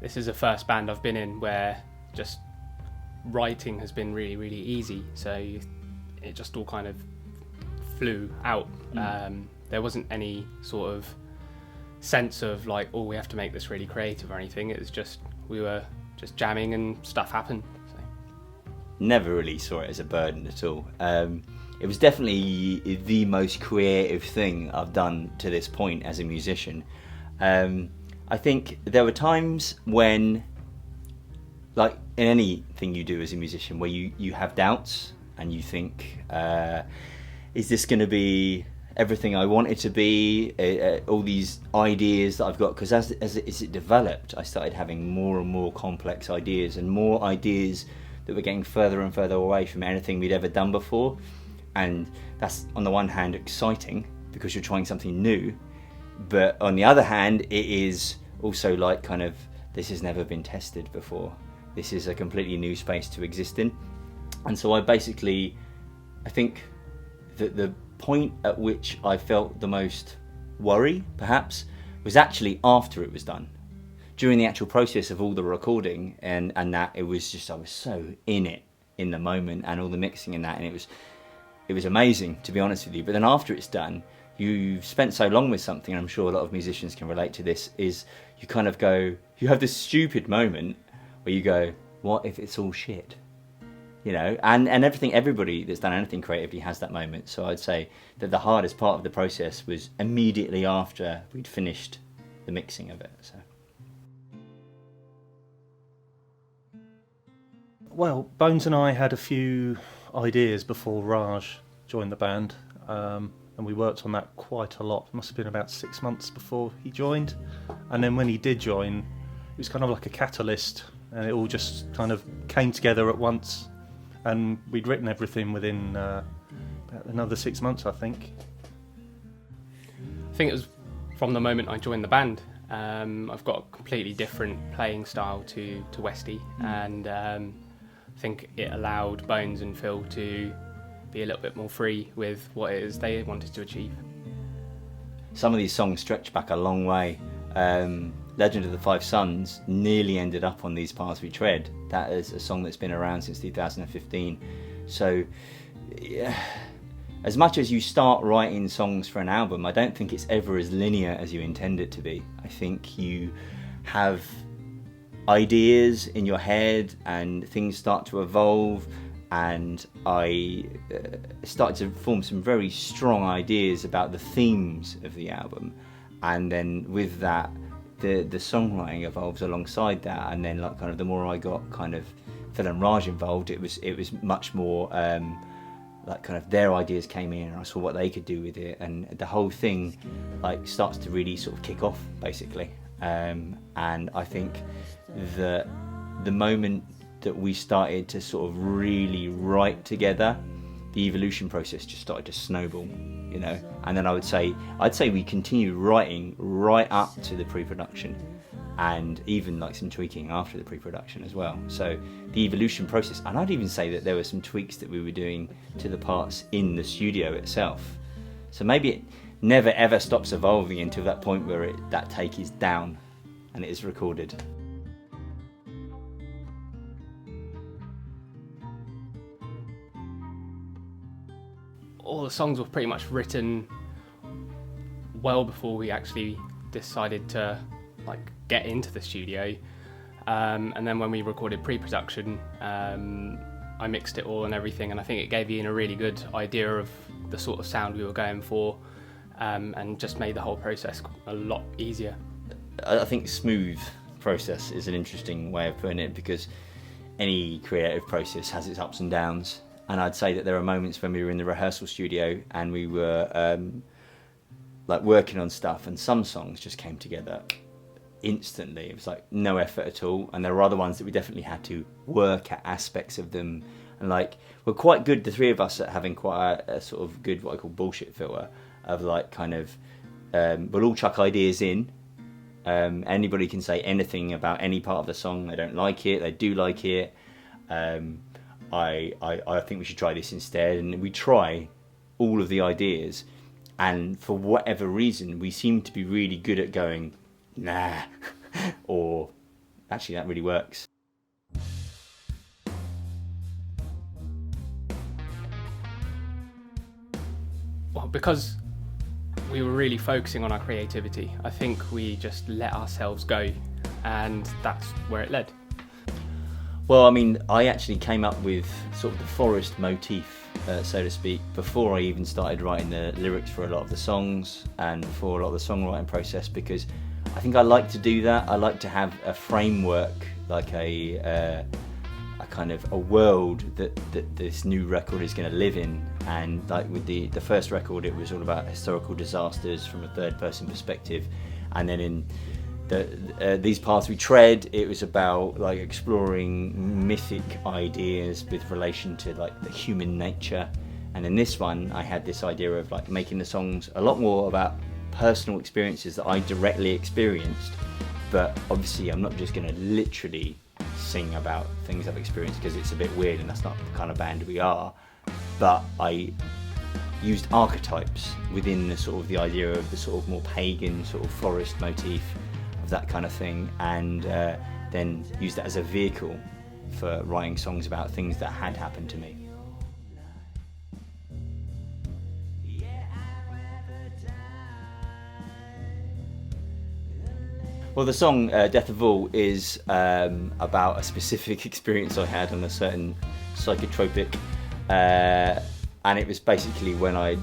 this is the first band I've been in where just writing has been really, really easy. So it just all kind of flew out. There wasn't any sort of sense of like, oh, we have to make this really creative or anything. It was just, we were just jamming and stuff happened. So. Never really saw it as a burden at all. It was definitely the most creative thing I've done to this point as a musician. I think there were times when, like in anything you do as a musician, where you have doubts and you think, is this going to be everything I want it to be? All these ideas that I've got, because as it developed, I started having more and more complex ideas and more ideas that were getting further and further away from anything we'd ever done before. And that's on the one hand exciting because you're trying something new, but on the other hand it is also like kind of, this has never been tested before. This is a completely new space to exist in. And so I think that the point at which I felt the most worry perhaps was actually after it was done. During the actual process of all the recording and that, it was just, I was so in it in the moment, and all the mixing and that, and it was amazing, to be honest with you. But then after it's done, you've spent so long with something, and I'm sure a lot of musicians can relate to this, is you kind of go, you have this stupid moment where you go, what if it's all shit? You know, and everybody that's done anything creatively has that moment. So I'd say that the hardest part of the process was immediately after we'd finished the mixing of it. So. Well, Bones and I had a few ideas before Raj joined the band, and we worked on that quite a lot. It must have been about 6 months before he joined, and then when he did join, it was kind of like a catalyst, and it all just kind of came together at once, and we'd written everything within about another 6 months, I think. I think it was from the moment I joined the band. I've got a completely different playing style to Westy, and I think it allowed Bones and Phil to be a little bit more free with what it is they wanted to achieve. Some of these songs stretch back a long way. Legend of the Five Sons nearly ended up on These Paths We Tread. That is a song that's been around since 2015. So, yeah, as much as you start writing songs for an album, I don't think it's ever as linear as you intend it to be. I think you have ideas in your head and things start to evolve, and I started to form some very strong ideas about the themes of the album, and then with that the songwriting evolves alongside that, and then like kind of the more I got kind of Phil and Raj involved, it was much more like kind of their ideas came in and I saw what they could do with it, and the whole thing like starts to really sort of kick off basically. And I think that the moment that we started to sort of really write together, the evolution process just started to snowball, you know. And then I'd say we continued writing right up to the pre-production, and even like some tweaking after the pre-production as well. So the evolution process, and I'd even say that there were some tweaks that we were doing to the parts in the studio itself. So maybe it never ever stops evolving until that point where that take is down and it is recorded. All the songs were pretty much written well before we actually decided to like get into the studio, and then when we recorded pre-production, I mixed it all and everything, and I think it gave Ian a really good idea of the sort of sound we were going for, and just made the whole process a lot easier. I think smooth process is an interesting way of putting it, because any creative process has its ups and downs, and I'd say that there are moments when we were in the rehearsal studio and we were like working on stuff, and some songs just came together instantly. It was like no effort at all, and there were other ones that we definitely had to work at aspects of them, and like we're quite good, the three of us, at having quite a sort of good what I call bullshit filter of like kind of we'll all chuck ideas in. Anybody can say anything about any part of the song. They don't like it, they do like it. I think we should try this instead, and we try all of the ideas, and for whatever reason we seem to be really good at going nah or actually that really works. Well, because we were really focusing on our creativity, I think we just let ourselves go, and that's where it led. Well, I mean, I actually came up with sort of the forest motif, so to speak, before I even started writing the lyrics for a lot of the songs and for a lot of the songwriting process, because I think I like to do that. I like to have a framework, like a kind of a world that this new record is going to live in. And like with the first record, it was all about historical disasters from a third person perspective, and then in These Paths We Tread, it was about like exploring mythic ideas with relation to like the human nature. And in this one, I had this idea of like making the songs a lot more about personal experiences that I directly experienced. But obviously I'm not just going to literally sing about things I've experienced, because it's a bit weird and that's not the kind of band we are. But I used archetypes within the sort of the idea of the sort of more pagan sort of forest motif, that kind of thing, and then use that as a vehicle for writing songs about things that had happened to me. Well, the song Death of All is about a specific experience I had on a certain psychotropic, and it was basically when I'd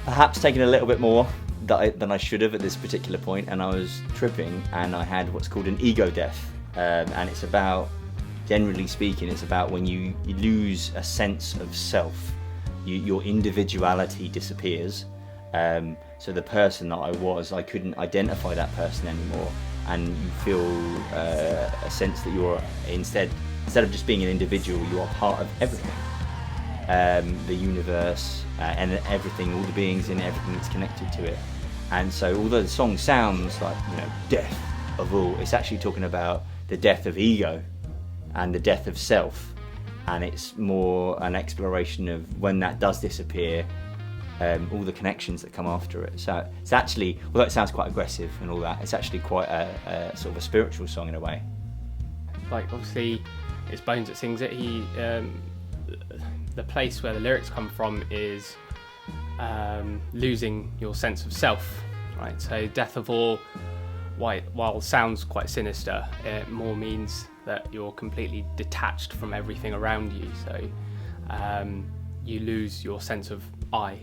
perhaps taken a little bit more than I should have at this particular point, and I was tripping, and I had what's called an ego death, and it's about, generally speaking, it's about when you lose a sense of self, your individuality disappears. So the person that I was, I couldn't identify that person anymore, and you feel a sense that you're instead of just being an individual, you are part of everything, the universe, and everything, all the beings in everything that's connected to it. And so although the song sounds like, you know, death of all, it's actually talking about the death of ego and the death of self, and it's more an exploration of when that does disappear, all the connections that come after it. So it's actually, although it sounds quite aggressive and all that, it's actually quite a sort of a spiritual song in a way. Like, obviously it's Bones that sings it. He the place where the lyrics come from is losing your sense of self, right? So death of all, while sounds quite sinister, it more means that you're completely detached from everything around you. So you lose your sense of I.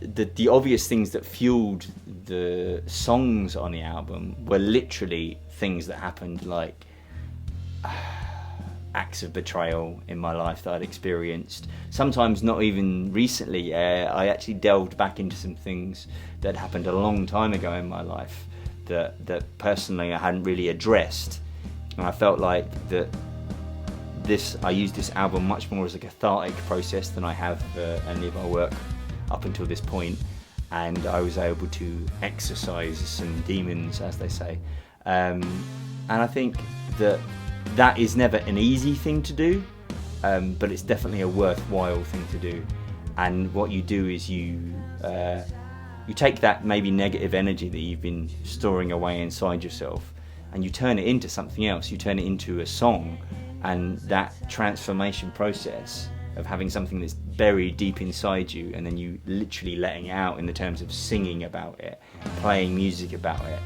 The obvious things that fueled the songs on the album were literally things that happened, like acts of betrayal in my life that I'd experienced. Sometimes not even recently. I actually delved back into some things that happened a long time ago in my life that personally I hadn't really addressed, and I felt like that I used this album much more as a cathartic process than I have any of my work up until this point, and I was able to exorcise some demons, as they say, and I think that is never an easy thing to do, but it's definitely a worthwhile thing to do. And what you do is you take that maybe negative energy that you've been storing away inside yourself, and you turn it into something else. You turn it into a song, and that transformation process of having something that's buried deep inside you, and then you literally letting it out in the terms of singing about it, playing music about it.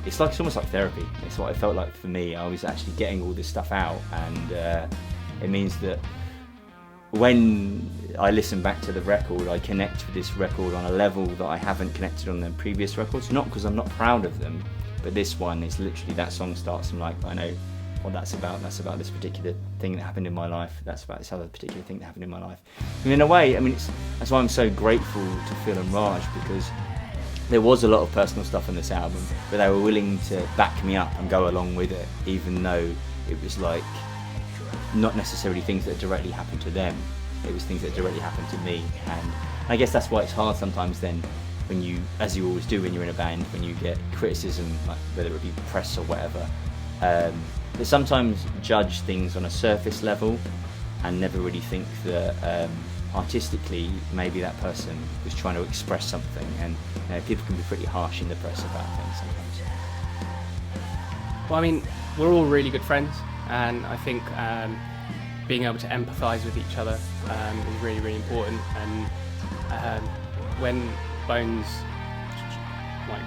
It's almost like therapy. It's what it felt like for me. I was actually getting all this stuff out, and it means that when I listen back to the record, I connect with this record on a level that I haven't connected on the previous records. Not because I'm not proud of them, but this one is literally, that song starts and like, I know what that's about. That's about this particular thing that happened in my life. That's about this other particular thing that happened in my life. And in a way, I mean, that's why I'm so grateful to Phil and Raj, because there was a lot of personal stuff on this album, but they were willing to back me up and go along with it, even though it was like not necessarily things that directly happened to them. It was things that directly happened to me. And I guess that's why it's hard sometimes then when you, as you always do when you're in a band, when you get criticism, like whether it be press or whatever, that sometimes judge things on a surface level and never really think that artistically maybe that person was trying to express something, and people can be pretty harsh in the press about things sometimes. Well, I mean, we're all really good friends, and I think being able to empathise with each other is really, really important. And when Bones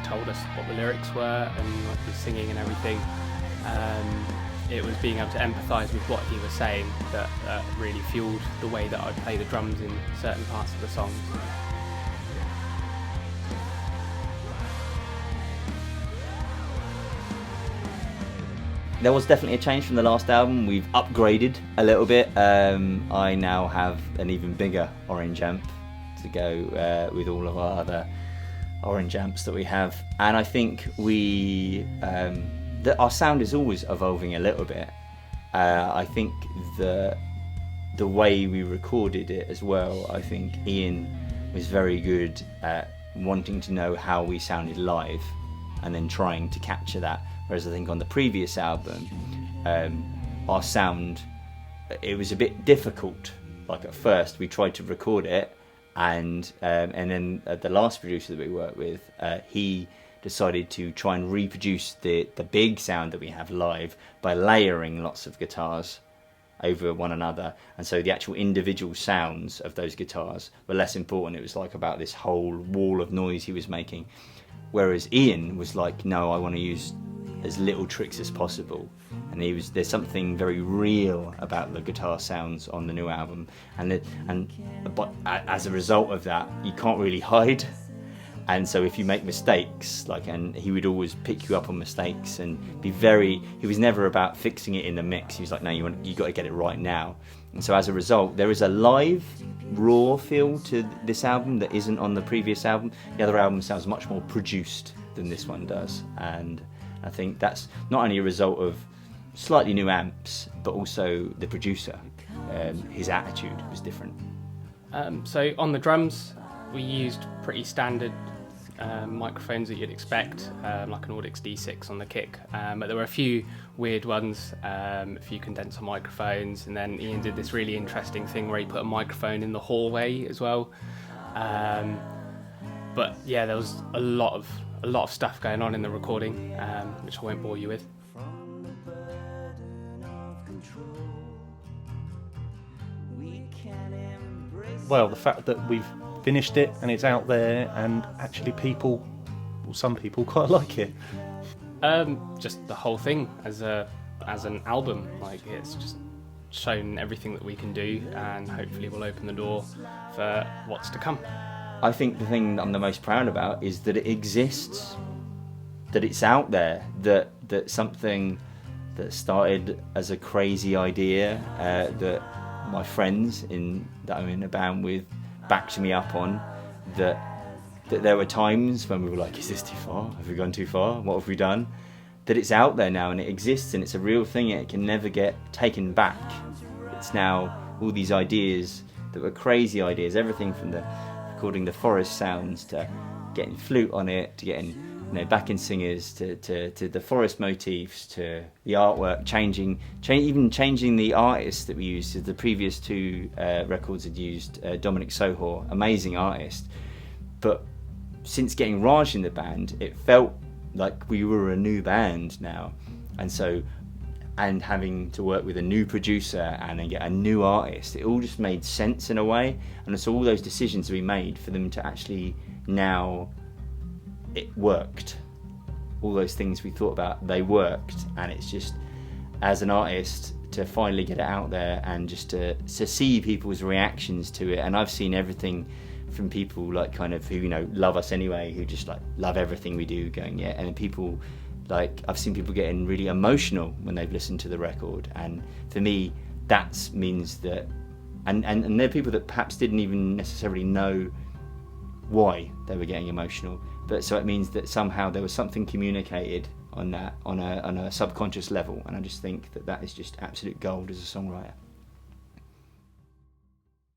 told us what the lyrics were and the singing and everything, it was being able to empathise with what he was saying that really fueled the way that I'd play the drums in certain parts of the songs. There was definitely a change from the last album. We've upgraded a little bit. I now have an even bigger orange amp to go with all of our other orange amps that we have, and I think our sound is always evolving a little bit. I think the way we recorded it as well, I think Ian was very good at wanting to know how we sounded live and then trying to capture that, whereas I think on the previous album our sound, it was a bit difficult. Like at first we tried to record it, and then the last producer that we worked with, he decided to try and reproduce the big sound that we have live by layering lots of guitars over one another, and so the actual individual sounds of those guitars were less important. It was like about this whole wall of noise he was making, whereas Ian was like, no, I want to use as little tricks as possible, and there's something very real about the guitar sounds on the new album, but as a result of that you can't really hide. And so if you make mistakes, and he would always pick you up on mistakes and he was never about fixing it in the mix. He was like, no, you got to get it right now. And so as a result, there is a live, raw feel to this album that isn't on the previous album. The other album sounds much more produced than this one does. And I think that's not only a result of slightly new amps, but also the producer. His attitude was different. So on the drums, we used pretty standard microphones that you'd expect, like an Audix D6 on the kick, but there were a few weird ones, a few condenser microphones, and then Ian did this really interesting thing where he put a microphone in the hallway as well. But yeah, there was a lot of stuff going on in the recording, which I won't bore you with. Well, the fact that we've finished it and it's out there, and actually some people quite like it. Just the whole thing as an album, it's just shown everything that we can do, and hopefully will open the door for what's to come. I think the thing that I'm the most proud about is that it exists, that it's out there, that something that started as a crazy idea that my friends that I'm in a band with backed me up on, that there were times when we were like, is this too far? Have we gone too far? What have we done? That it's out there now and it exists and it's a real thing and it can never get taken back. It's now all these ideas that were crazy ideas, everything from recording the forest sounds to getting flute on it, to getting backing singers, to the forest motifs, to the artwork, even changing the artist that we used. The previous two records had used Dominic Sohor, amazing artist, but since getting Raj in the band, it felt like we were a new band now, and having to work with a new producer and then get a new artist, it all just made sense in a way. And so all those decisions we made for them to actually now, it worked. All those things we thought about, they worked, and it's just, as an artist, to finally get it out there and just to see people's reactions to it. And I've seen everything from people who love us anyway, who just love everything we do, going yeah, and then people I've seen people getting really emotional when they've listened to the record, and for me that means that, and there are people that perhaps didn't even necessarily know why they were getting emotional, but so it means that somehow there was something communicated on a subconscious level, and I just think that is just absolute gold as a songwriter.